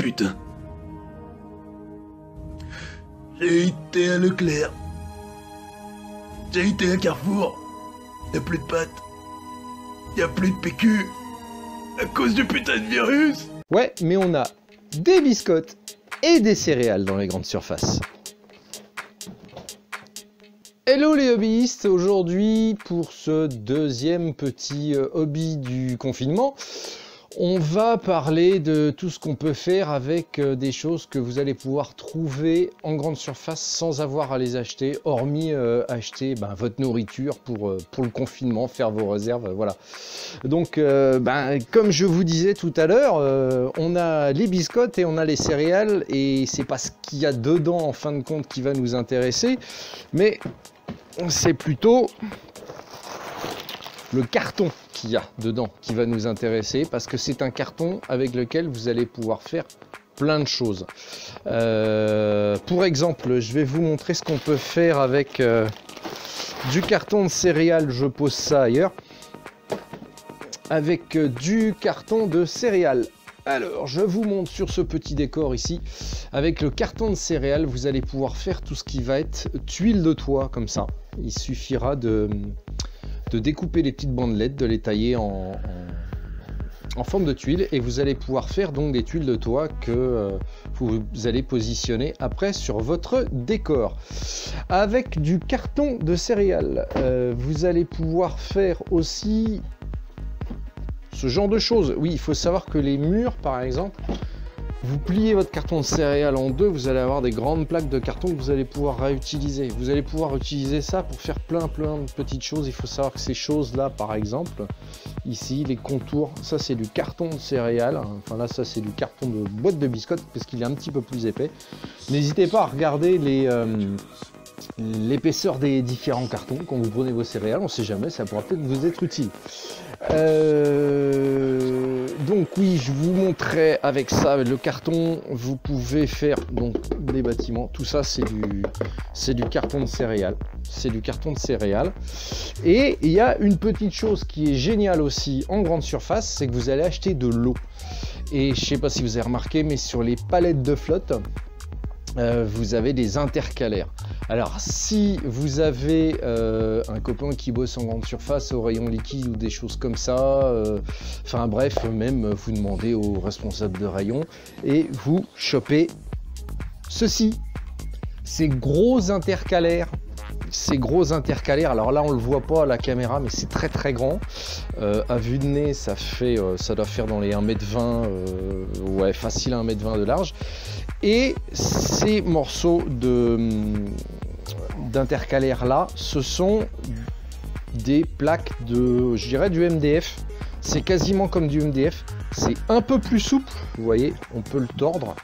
putain. J'ai été à Leclerc. J'ai été à Carrefour. Y'a plus de pâtes. Y'a plus de PQ. À cause du putain de virus. Ouais, mais on a des biscottes et des céréales dans les grandes surfaces. Hello les hobbyistes, aujourd'hui pour ce deuxième petit hobby du confinement, on va parler de tout ce qu'on peut faire avec des choses que vous allez pouvoir trouver en grande surface sans avoir à les acheter, hormis acheter votre nourriture pour le confinement, faire vos réserves, voilà. Donc comme je vous disais tout à l'heure, on a les biscottes et on a les céréales et c'est pas ce qu'il y a dedans en fin de compte qui va nous intéresser, mais c'est plutôt le carton qu'il y a dedans qui va nous intéresser parce que c'est un carton avec lequel vous allez pouvoir faire plein de choses. Pour exemple, je vais vous montrer ce qu'on peut faire avec du carton de céréales. Je pose ça ailleurs. Avec du carton de céréales. Alors, je vous montre sur ce petit décor ici. Avec le carton de céréales, vous allez pouvoir faire tout ce qui va être tuile de toit, comme ça. Il suffira de découper les petites bandelettes, de les tailler en forme de tuile. Et vous allez pouvoir faire donc des tuiles de toit que vous allez positionner après sur votre décor. Avec du carton de céréales, vous allez pouvoir faire aussi ce genre de choses. Oui, il faut savoir que les murs, par exemple, vous pliez votre carton de céréales en deux, vous allez avoir des grandes plaques de carton que vous allez pouvoir réutiliser. Vous allez pouvoir utiliser ça pour faire plein de petites choses. Il faut savoir que ces choses-là, par exemple, ici, les contours, ça c'est du carton de céréales. Enfin là, ça c'est du carton de boîte de biscottes parce qu'il est un petit peu plus épais. N'hésitez pas à regarder l'épaisseur des différents cartons quand vous prenez vos céréales, on ne sait jamais, ça pourra peut-être vous être utile. Donc oui, je vous montrerai avec ça, le carton, vous pouvez faire donc des bâtiments, tout ça c'est du carton de céréales, c'est du carton de céréales. Et il y a une petite chose qui est géniale aussi en grande surface, c'est que vous allez acheter de l'eau. Et je ne sais pas si vous avez remarqué, mais sur les palettes de flotte, vous avez des intercalaires. Alors si vous avez un copain qui bosse en grande surface au rayon liquide ou des choses comme ça, enfin bref, même vous demandez au responsable de rayon et vous chopez ceci, ces gros intercalaires. Ces gros intercalaires, alors là on le voit pas à la caméra, mais c'est très grand. À vue de nez, ça doit faire dans les 1,20 m, ouais, facile 1,20 m de large. Et ces morceaux d'intercalaires là, ce sont des plaques de, je dirais, du MDF. C'est quasiment comme du MDF. C'est un peu plus souple, vous voyez, on peut le tordre.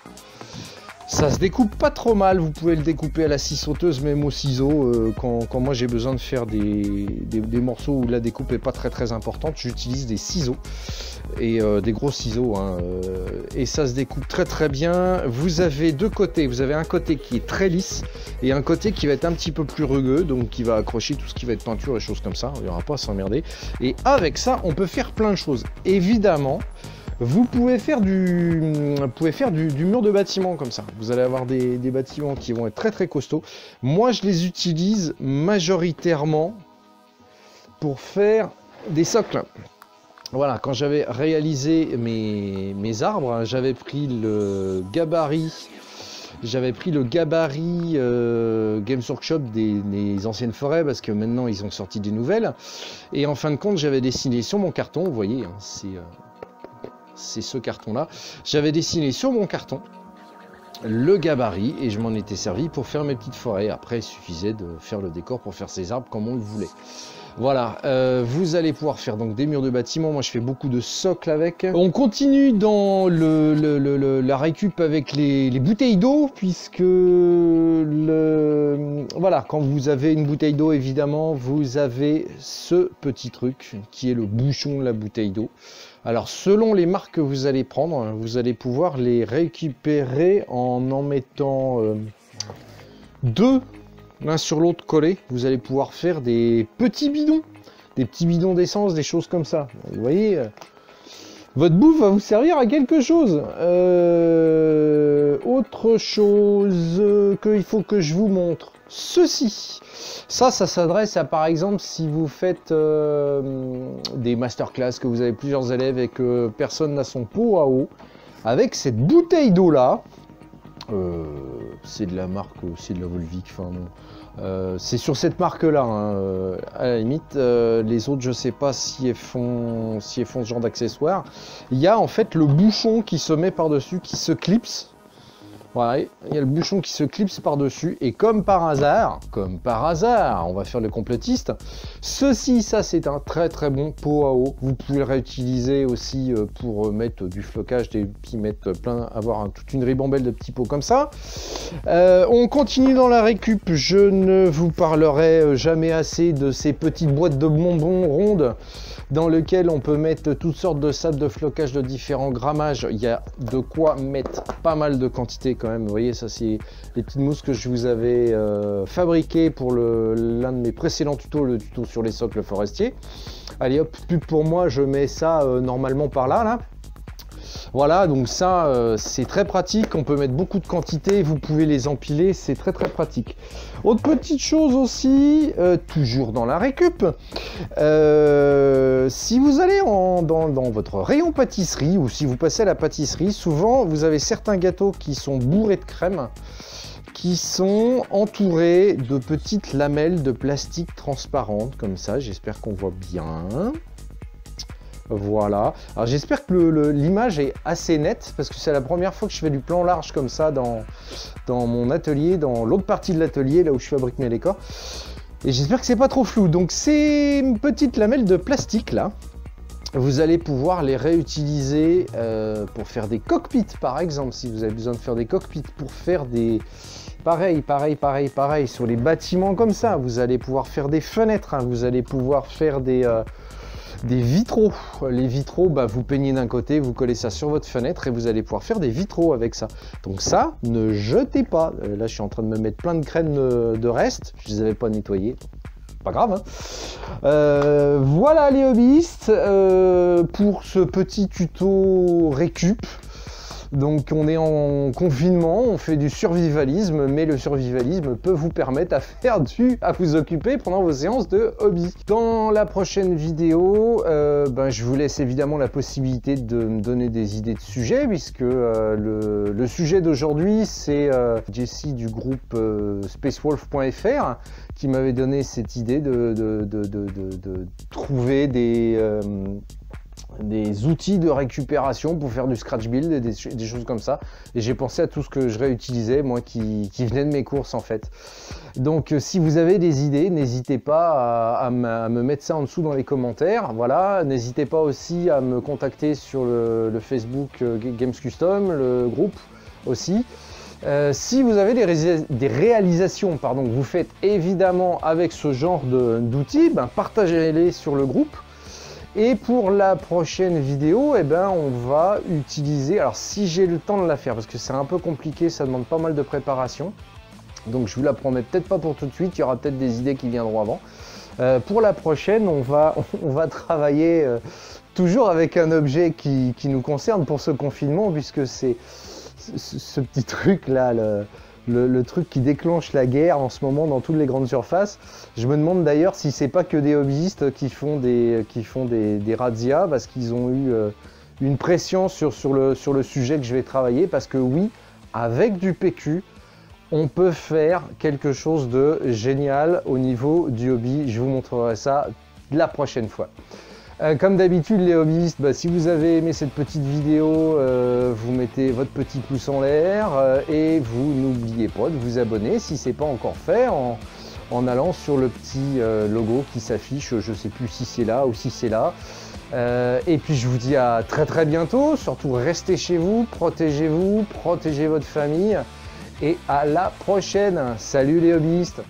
Ça se découpe pas trop mal, vous pouvez le découper à la scie sauteuse, même au ciseau. Quand moi j'ai besoin de faire des morceaux où la découpe est pas très importante, j'utilise des ciseaux et des gros ciseaux, hein, et ça se découpe très bien. Vous avez deux côtés, vous avez un côté qui est très lisse et un côté qui va être un petit peu plus rugueux, donc qui va accrocher tout ce qui va être peinture et choses comme ça, il n'y aura pas à s'emmerder. Et avec ça on peut faire plein de choses, évidemment. Vous pouvez faire du mur de bâtiment comme ça. Vous allez avoir des bâtiments qui vont être très costauds. Moi, je les utilise majoritairement pour faire des socles. Voilà, quand j'avais réalisé mes arbres, j'avais pris le gabarit. Games Workshop des anciennes forêts parce que maintenant ils ont sorti des nouvelles. Et en fin de compte, j'avais dessiné sur mon carton, vous voyez, hein, c'est ce carton là, j'avais dessiné sur mon carton le gabarit et je m'en étais servi pour faire mes petites forêts. Après il suffisait de faire le décor pour faire ces arbres comme on le voulait. Voilà, vous allez pouvoir faire donc des murs de bâtiment. Moi je fais beaucoup de socles avec. On continue dans la récup avec les bouteilles d'eau, puisque voilà, quand vous avez une bouteille d'eau, évidemment vous avez ce petit truc qui est le bouchon de la bouteille d'eau. Alors selon les marques que vous allez prendre, vous allez pouvoir les récupérer en mettant deux l'un sur l'autre collés. Vous allez pouvoir faire des petits bidons d'essence, des choses comme ça. Vous voyez, Votre bouffe va vous servir à quelque chose. Autre chose qu'il faut que je vous montre. Ceci. Ça s'adresse à, par exemple, si vous faites des masterclass, que vous avez plusieurs élèves et que personne n'a son pot à eau. Avec cette bouteille d'eau là, c'est de la marque, c'est de la Volvic, enfin non. C'est sur cette marque là, hein, à la limite. Les autres, je sais pas si elles font ce genre d'accessoires. Il y a en fait le bouchon qui se met par dessus, qui se clipse. Voilà, il y a le bouchon qui se clipse par-dessus, et comme par hasard, on va faire le complétiste, ça c'est un très très bon pot à eau. Vous pouvez le réutiliser aussi pour mettre du flocage, et puis mettre avoir toute une ribambelle de petits pots comme ça. On continue dans la récup, je ne vous parlerai jamais assez de ces petites boîtes de bonbons rondes, dans lesquelles on peut mettre toutes sortes de sables de flocage de différents grammages. Il y a de quoi mettre pas mal de quantité quand même. Vous voyez, ça c'est les petites mousses que je vous avais fabriquées pour l'un de mes précédents tutos, le tuto sur les socles forestiers. Allez hop, pub pour moi, je mets ça normalement par là. Voilà, donc ça c'est très pratique, on peut mettre beaucoup de quantité, vous pouvez les empiler, c'est très très pratique. Autre petite chose aussi, toujours dans la récup, si vous allez dans votre rayon pâtisserie ou si vous passez à la pâtisserie, souvent vous avez certains gâteaux qui sont bourrés de crème, qui sont entourés de petites lamelles de plastique transparentes, comme ça, j'espère qu'on voit bien. Voilà, alors j'espère que l'image est assez nette parce que c'est la première fois que je fais du plan large comme ça dans mon atelier, dans l'autre partie de l'atelier, là où je fabrique mes décors. Et j'espère que c'est pas trop flou. Donc ces petites lamelles de plastique là, vous allez pouvoir les réutiliser pour faire des cockpits par exemple, si vous avez besoin de faire des cockpits, pour faire des... Pareil, sur les bâtiments comme ça, vous allez pouvoir faire des fenêtres, hein, vous allez pouvoir faire des vitraux. Les vitraux, bah, vous peignez d'un côté, vous collez ça sur votre fenêtre et vous allez pouvoir faire des vitraux avec ça. Donc ça, ne jetez pas. Là, je suis en train de me mettre plein de crème de reste. Je les avais pas nettoyés. Pas grave. Hein. Voilà les hobbyistes pour ce petit tuto récup. Donc on est en confinement, on fait du survivalisme, mais le survivalisme peut vous permettre à vous occuper pendant vos séances de hobby. Dans la prochaine vidéo, je vous laisse évidemment la possibilité de me donner des idées de sujets, puisque le sujet d'aujourd'hui, c'est Jessie du groupe spacewolf.fr qui m'avait donné cette idée de trouver des outils de récupération pour faire du scratch build et des choses comme ça, et j'ai pensé à tout ce que je réutilisais moi qui venait de mes courses en fait. Donc si vous avez des idées, n'hésitez pas à me mettre ça en dessous dans les commentaires. Voilà, n'hésitez pas aussi à me contacter sur le Facebook Games Custom, le groupe aussi. Si vous avez des réalisations que vous faites évidemment avec ce genre d'outils, partagez-les sur le groupe. Et pour la prochaine vidéo, on va utiliser, alors si j'ai le temps de la faire, parce que c'est un peu compliqué, ça demande pas mal de préparation, donc je vous la promets peut-être pas pour tout de suite, il y aura peut-être des idées qui viendront avant. Pour la prochaine, on va travailler toujours avec un objet qui nous concerne pour ce confinement, puisque c'est ce petit truc là, le truc qui déclenche la guerre en ce moment dans toutes les grandes surfaces. Je me demande d'ailleurs si c'est pas que des hobbyistes qui font des razzias, parce qu'ils ont eu une pression sur le sujet que je vais travailler, parce que oui, avec du PQ, on peut faire quelque chose de génial au niveau du hobby. Je vous montrerai ça la prochaine fois. Comme d'habitude les hobbyistes, si vous avez aimé cette petite vidéo, vous mettez votre petit pouce en l'air et vous n'oubliez pas de vous abonner si ce n'est pas encore fait en allant sur le petit logo qui s'affiche, je ne sais plus si c'est là ou si c'est là. Et puis je vous dis à très très bientôt, surtout restez chez vous, protégez votre famille et à la prochaine. Salut les hobbyistes!